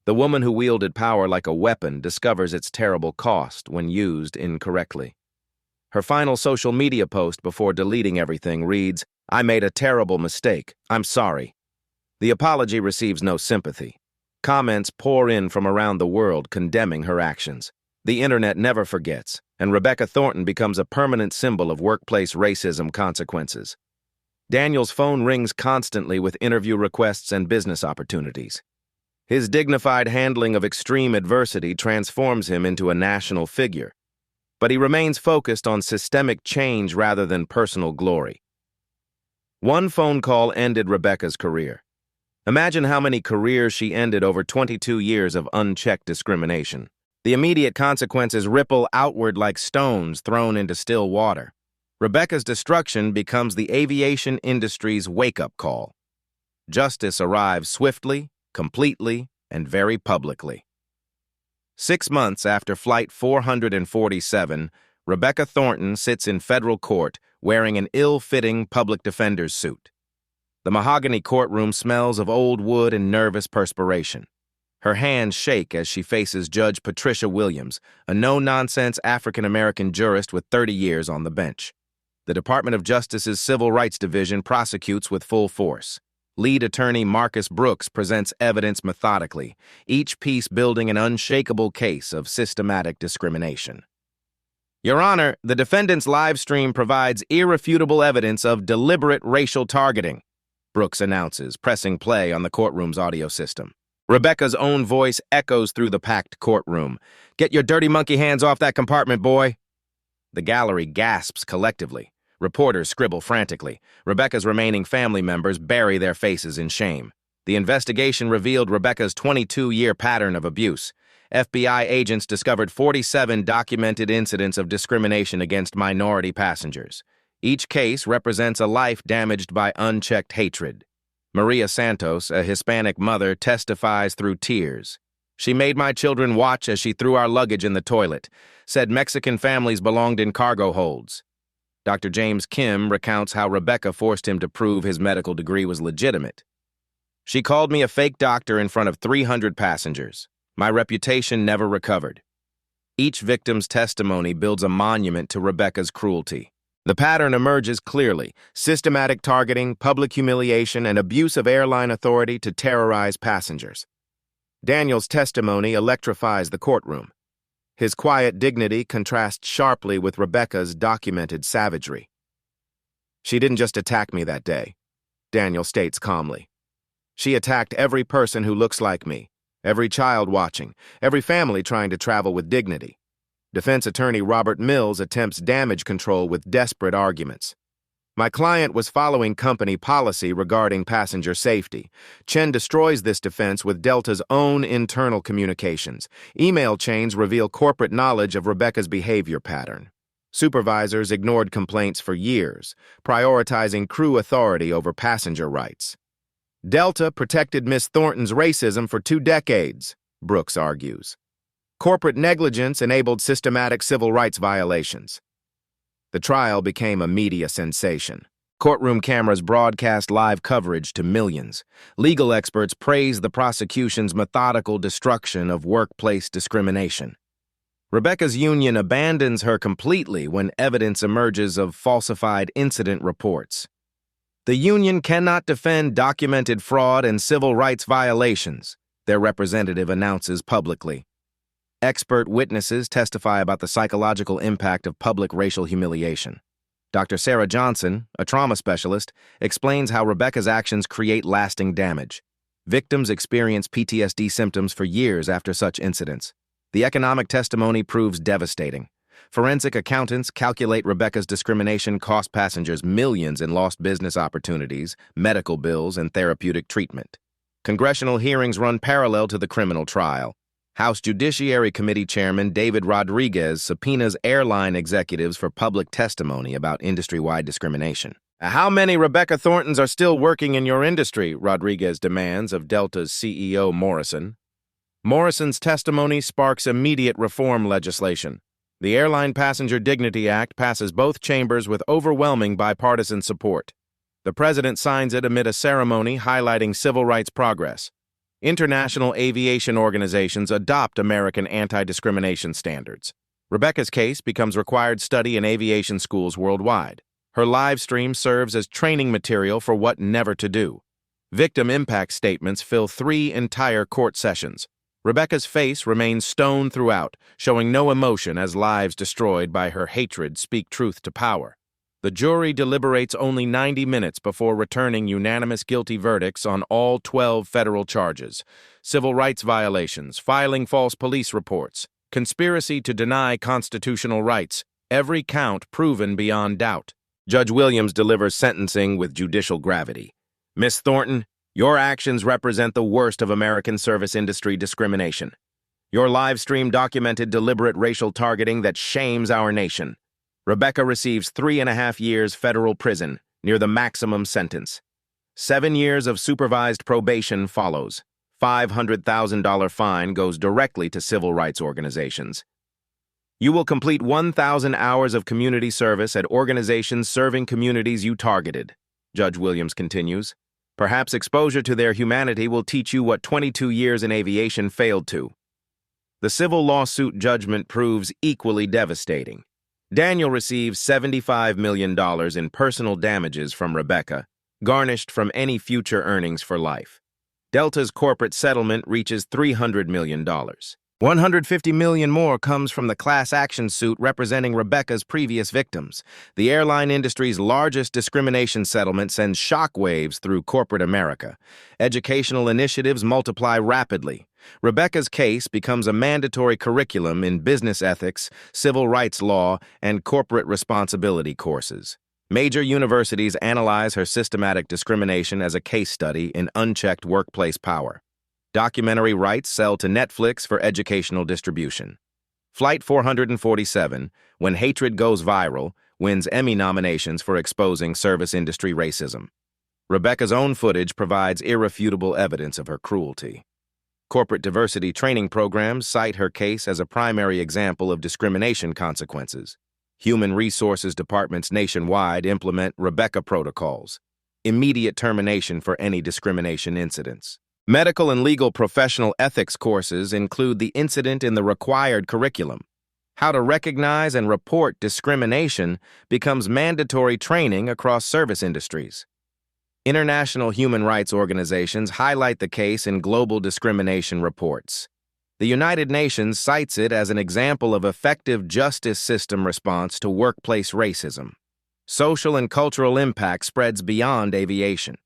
The woman who wielded power like a weapon discovers its terrible cost when used incorrectly. Her final social media post before deleting everything reads, "I made a terrible mistake. I'm sorry." The apology receives no sympathy. Comments pour in from around the world condemning her actions. The internet never forgets, and Rebecca Thornton becomes a permanent symbol of workplace racism consequences. Daniel's phone rings constantly with interview requests and business opportunities. His dignified handling of extreme adversity transforms him into a national figure. But he remains focused on systemic change rather than personal glory. One phone call ended Rebecca's career. Imagine how many careers she ended over 22 years of unchecked discrimination. The immediate consequences ripple outward like stones thrown into still water. Rebecca's destruction becomes the aviation industry's wake-up call. Justice arrives swiftly, completely, and very publicly. 6 months after Flight 447, Rebecca Thornton sits in federal court wearing an ill-fitting public defender's suit. The mahogany courtroom smells of old wood and nervous perspiration. Her hands shake as she faces Judge Patricia Williams, a no-nonsense African-American jurist with 30 years on the bench. The Department of Justice's Civil Rights Division prosecutes with full force. Lead attorney Marcus Brooks presents evidence methodically, each piece building an unshakable case of systematic discrimination. Your Honor, the defendant's live stream provides irrefutable evidence of deliberate racial targeting, Brooks announces, pressing play on the courtroom's audio system. Rebecca's own voice echoes through the packed courtroom. "Get your dirty monkey hands off that compartment, boy!" The gallery gasps collectively. Reporters scribble frantically. Rebecca's remaining family members bury their faces in shame. The investigation revealed Rebecca's 22-year pattern of abuse. FBI agents discovered 47 documented incidents of discrimination against minority passengers. Each case represents a life damaged by unchecked hatred. Maria Santos, a Hispanic mother, testifies through tears. She made my children watch as she threw our luggage in the toilet, said Mexican families belonged in cargo holds. Dr. James Kim recounts how Rebecca forced him to prove his medical degree was legitimate. She called me a fake doctor in front of 300 passengers. My reputation never recovered. Each victim's testimony builds a monument to Rebecca's cruelty. The pattern emerges clearly: systematic targeting, public humiliation, and abuse of airline authority to terrorize passengers. Daniel's testimony electrifies the courtroom. His quiet dignity contrasts sharply with Rebecca's documented savagery. "She didn't just attack me that day," Daniel states calmly. "She attacked every person who looks like me, every child watching, every family trying to travel with dignity." Defense attorney Robert Mills attempts damage control with desperate arguments. "My client was following company policy regarding passenger safety." Chen destroys this defense with Delta's own internal communications. Email chains reveal corporate knowledge of Rebecca's behavior pattern. Supervisors ignored complaints for years, prioritizing crew authority over passenger rights. "Delta protected Miss Thornton's racism for 2 decades, Brooks argues. Corporate negligence enabled systematic civil rights violations. The trial became a media sensation. Courtroom cameras broadcast live coverage to millions. Legal experts praised the prosecution's methodical destruction of workplace discrimination. Rebecca's union abandons her completely when evidence emerges of falsified incident reports. "The union cannot defend documented fraud and civil rights violations," their representative announces publicly. Expert witnesses testify about the psychological impact of public racial humiliation. Dr. Sarah Johnson, a trauma specialist, explains how Rebecca's actions create lasting damage. Victims experience PTSD symptoms for years after such incidents. The economic testimony proves devastating. Forensic accountants calculate Rebecca's discrimination cost passengers millions in lost business opportunities, medical bills, and therapeutic treatment. Congressional hearings run parallel to the criminal trial. House Judiciary Committee Chairman David Rodriguez subpoenas airline executives for public testimony about industry-wide discrimination. "How many Rebecca Thorntons are still working in your industry?" Rodriguez demands of Delta's CEO Morrison. Morrison's testimony sparks immediate reform legislation. The Airline Passenger Dignity Act passes both chambers with overwhelming bipartisan support. The president signs it amid a ceremony highlighting civil rights progress. International aviation organizations adopt American anti-discrimination standards. Rebecca's case becomes required study in aviation schools worldwide. Her live stream serves as training material for what never to do. Victim impact statements fill 3 entire court sessions. Rebecca's face remains stone throughout, showing no emotion as lives destroyed by her hatred speak truth to power. The jury deliberates only 90 minutes before returning unanimous guilty verdicts on all 12 federal charges: civil rights violations, filing false police reports, conspiracy to deny constitutional rights, every count proven beyond doubt. Judge Williams delivers sentencing with judicial gravity. "Miss Thornton, your actions represent the worst of American service industry discrimination. Your live stream documented deliberate racial targeting that shames our nation. Rebecca receives 3.5 years federal prison, near the maximum sentence. 7 years of supervised probation follows. $500,000 fine goes directly to civil rights organizations. You will complete 1,000 hours of community service at organizations serving communities you targeted," Judge Williams continues. "Perhaps exposure to their humanity will teach you what 22 years in aviation failed to." The civil lawsuit judgment proves equally devastating. Daniel receives $75 million in personal damages from Rebecca, garnished from any future earnings for life. Delta's corporate settlement reaches $300 million. $150 million more comes from the class action suit representing Rebecca's previous victims. The airline industry's largest discrimination settlement sends shockwaves through corporate America. Educational initiatives multiply rapidly. Rebecca's case becomes a mandatory curriculum in business ethics, civil rights law, and corporate responsibility courses. Major universities analyze her systematic discrimination as a case study in unchecked workplace power. Documentary rights sell to Netflix for educational distribution. Flight 447, When Hatred Goes Viral, wins Emmy nominations for exposing service industry racism. Rebecca's own footage provides irrefutable evidence of her cruelty. Corporate diversity training programs cite her case as a primary example of discrimination consequences. Human resources departments nationwide implement Rebecca protocols, immediate termination for any discrimination incidents. Medical and legal professional ethics courses include the incident in the required curriculum. How to recognize and report discrimination becomes mandatory training across service industries. International human rights organizations highlight the case in global discrimination reports. The United Nations cites it as an example of effective justice system response to workplace racism. Social and cultural impact spreads beyond aviation.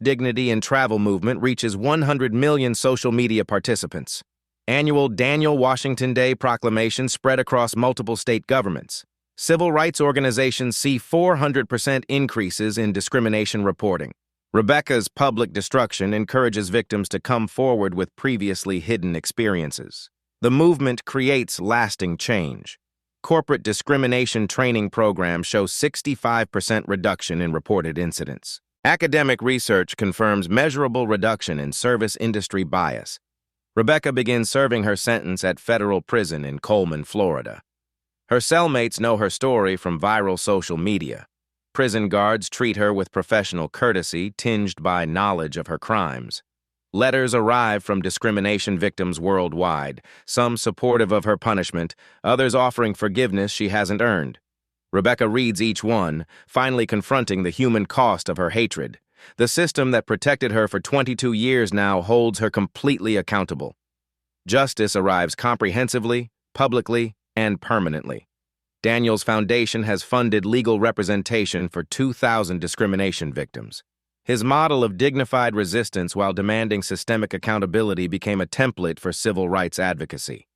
#Dignity in Travel movement reaches 100 million social media participants. Annual Daniel Washington Day proclamation spread across multiple state governments. Civil rights organizations see 400% increases in discrimination reporting. Rebecca's public destruction encourages victims to come forward with previously hidden experiences. The movement creates lasting change. Corporate discrimination training programs show 65% reduction in reported incidents. Academic research confirms measurable reduction in service industry bias. Rebecca begins serving her sentence at federal prison in Coleman, Florida. Her cellmates know her story from viral social media. Prison guards treat her with professional courtesy tinged by knowledge of her crimes. Letters arrive from discrimination victims worldwide, some supportive of her punishment, others offering forgiveness she hasn't earned. Rebecca reads each one, finally confronting the human cost of her hatred. The system that protected her for 22 years now holds her completely accountable. Justice arrives comprehensively, publicly, and permanently. Daniel's foundation has funded legal representation for 2,000 discrimination victims. His model of dignified resistance while demanding systemic accountability became a template for civil rights advocacy.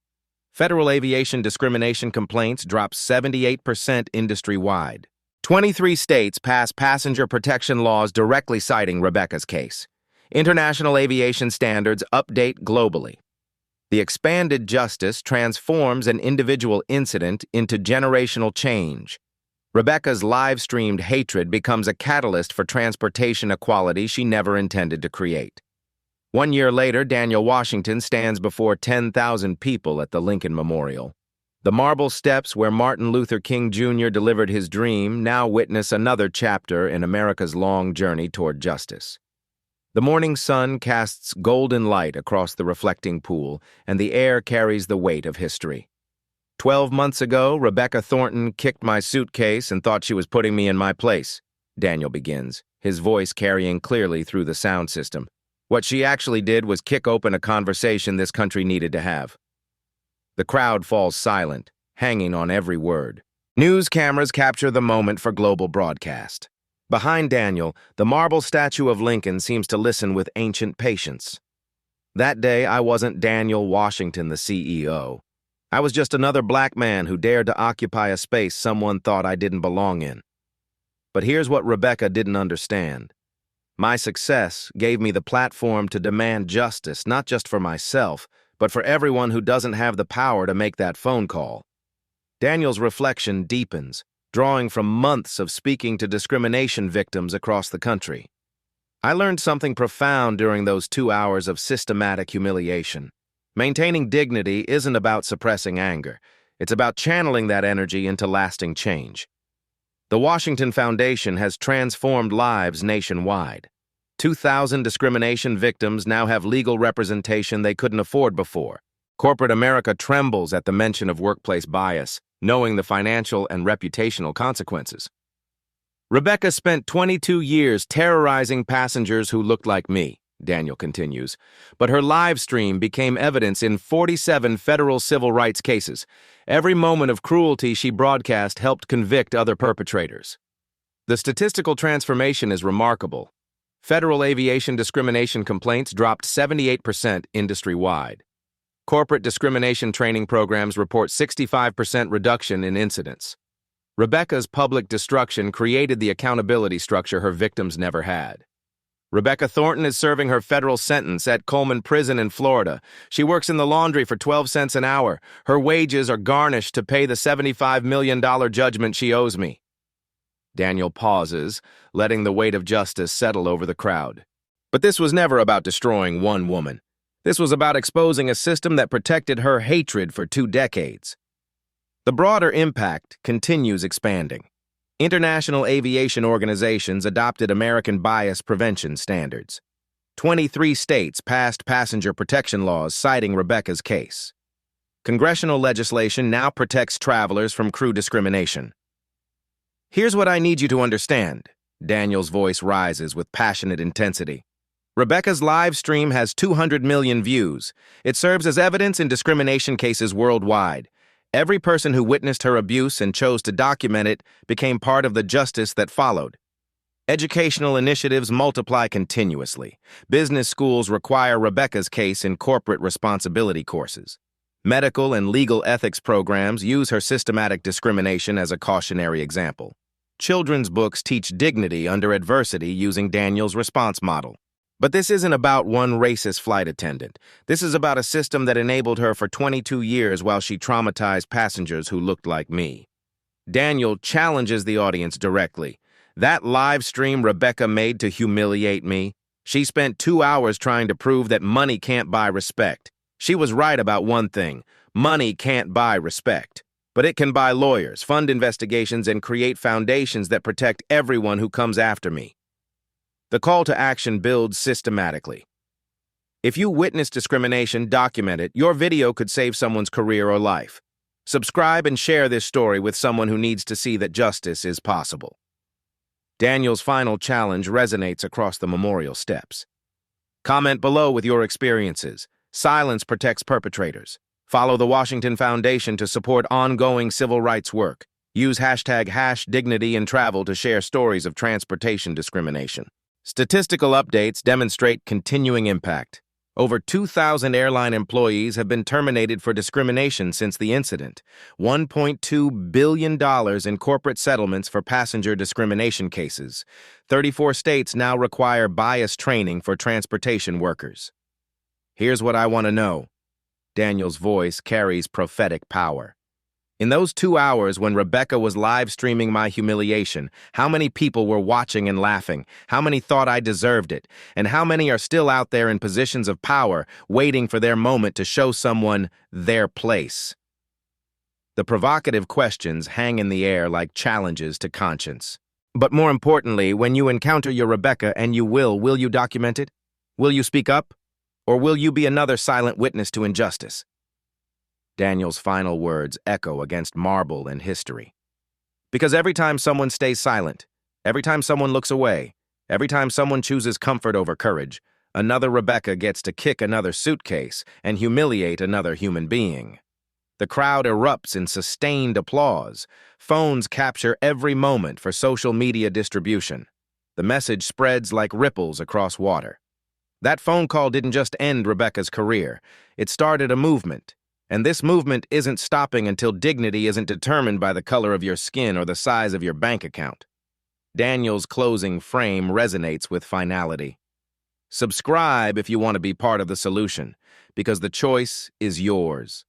Federal aviation discrimination complaints dropped 78% industry-wide. 23 states pass passenger protection laws directly citing Rebecca's case. International aviation standards update globally. The expanded justice transforms an individual incident into generational change. Rebecca's live-streamed hatred becomes a catalyst for transportation equality she never intended to create. 1 year later, Daniel Washington stands before 10,000 people at the Lincoln Memorial. The marble steps where Martin Luther King Jr. delivered his dream now witness another chapter in America's long journey toward justice. The morning sun casts golden light across the reflecting pool, and the air carries the weight of history. 12 months ago, Rebecca Thornton kicked my suitcase and thought she was putting me in my place, Daniel begins, his voice carrying clearly through the sound system. What she actually did was kick open a conversation this country needed to have. The crowd falls silent, hanging on every word. News cameras capture the moment for global broadcast. Behind Daniel, the marble statue of Lincoln seems to listen with ancient patience. That day, I wasn't Daniel Washington, the CEO. I was just another black man who dared to occupy a space someone thought I didn't belong in. But here's what Rebecca didn't understand. My success gave me the platform to demand justice, not just for myself, but for everyone who doesn't have the power to make that phone call. Daniel's reflection deepens, drawing from months of speaking to discrimination victims across the country. I learned something profound during those 2 hours of systematic humiliation. Maintaining dignity isn't about suppressing anger. It's about channeling that energy into lasting change. The Washington Foundation has transformed lives nationwide. 2,000 discrimination victims now have legal representation they couldn't afford before. Corporate America trembles at the mention of workplace bias, knowing the financial and reputational consequences. Rebecca spent 22 years terrorizing passengers who looked like me, Daniel continues, but her live stream became evidence in 47 federal civil rights cases. Every moment of cruelty she broadcast helped convict other perpetrators. The statistical transformation is remarkable. Federal aviation discrimination complaints dropped 78% industry-wide. Corporate discrimination training programs report 65% reduction in incidents. Rebecca's public destruction created the accountability structure her victims never had. Rebecca Thornton is serving her federal sentence at Coleman Prison in Florida. She works in the laundry for 12 cents an hour. Her wages are garnished to pay the $75 million judgment she owes me. Daniel pauses, letting the weight of justice settle over the crowd. But this was never about destroying one woman. This was about exposing a system that protected her hatred for 2 decades. The broader impact continues expanding. International aviation organizations adopted American bias prevention standards. 23 states passed passenger protection laws citing Rebecca's case. Congressional legislation now protects travelers from crew discrimination. Here's what I need you to understand. Daniel's voice rises with passionate intensity. Rebecca's live stream has 200 million views. It serves as evidence in discrimination cases worldwide. Every person who witnessed her abuse and chose to document it became part of the justice that followed. Educational initiatives multiply continuously. Business schools require Rebecca's case in corporate responsibility courses. Medical and legal ethics programs use her systematic discrimination as a cautionary example. Children's books teach dignity under adversity using Daniel's response model. But this isn't about one racist flight attendant. This is about a system that enabled her for 22 years while she traumatized passengers who looked like me. Daniel challenges the audience directly. That live stream Rebecca made to humiliate me, she spent 2 hours trying to prove that money can't buy respect. She was right about one thing. Money can't buy respect. But it can buy lawyers, fund investigations, and create foundations that protect everyone who comes after me. The call to action builds systematically. If you witness discrimination, document it. Your video could save someone's career or life. Subscribe and share this story with someone who needs to see that justice is possible. Daniel's final challenge resonates across the memorial steps. Comment below with your experiences. Silence protects perpetrators. Follow the Washington Foundation to support ongoing civil rights work. Use #DignityInTravel to share stories of transportation discrimination. Statistical updates demonstrate continuing impact. Over 2,000 airline employees have been terminated for discrimination since the incident. $1.2 billion in corporate settlements for passenger discrimination cases. 34 states now require bias training for transportation workers. Here's what I want to know. Daniel's voice carries prophetic power. In those 2 hours when Rebecca was live streaming my humiliation, how many people were watching and laughing? How many thought I deserved it? And how many are still out there in positions of power, waiting for their moment to show someone their place? The provocative questions hang in the air like challenges to conscience. But more importantly, when you encounter your Rebecca, and you will you document it? Will you speak up? Or will you be another silent witness to injustice? Daniel's final words echo against marble and history. Because every time someone stays silent, every time someone looks away, every time someone chooses comfort over courage, another Rebecca gets to kick another suitcase and humiliate another human being. The crowd erupts in sustained applause. Phones capture every moment for social media distribution. The message spreads like ripples across water. That phone call didn't just end Rebecca's career. It started a movement. And this movement isn't stopping until dignity isn't determined by the color of your skin or the size of your bank account. Daniel's closing frame resonates with finality. Subscribe if you want to be part of the solution, because the choice is yours.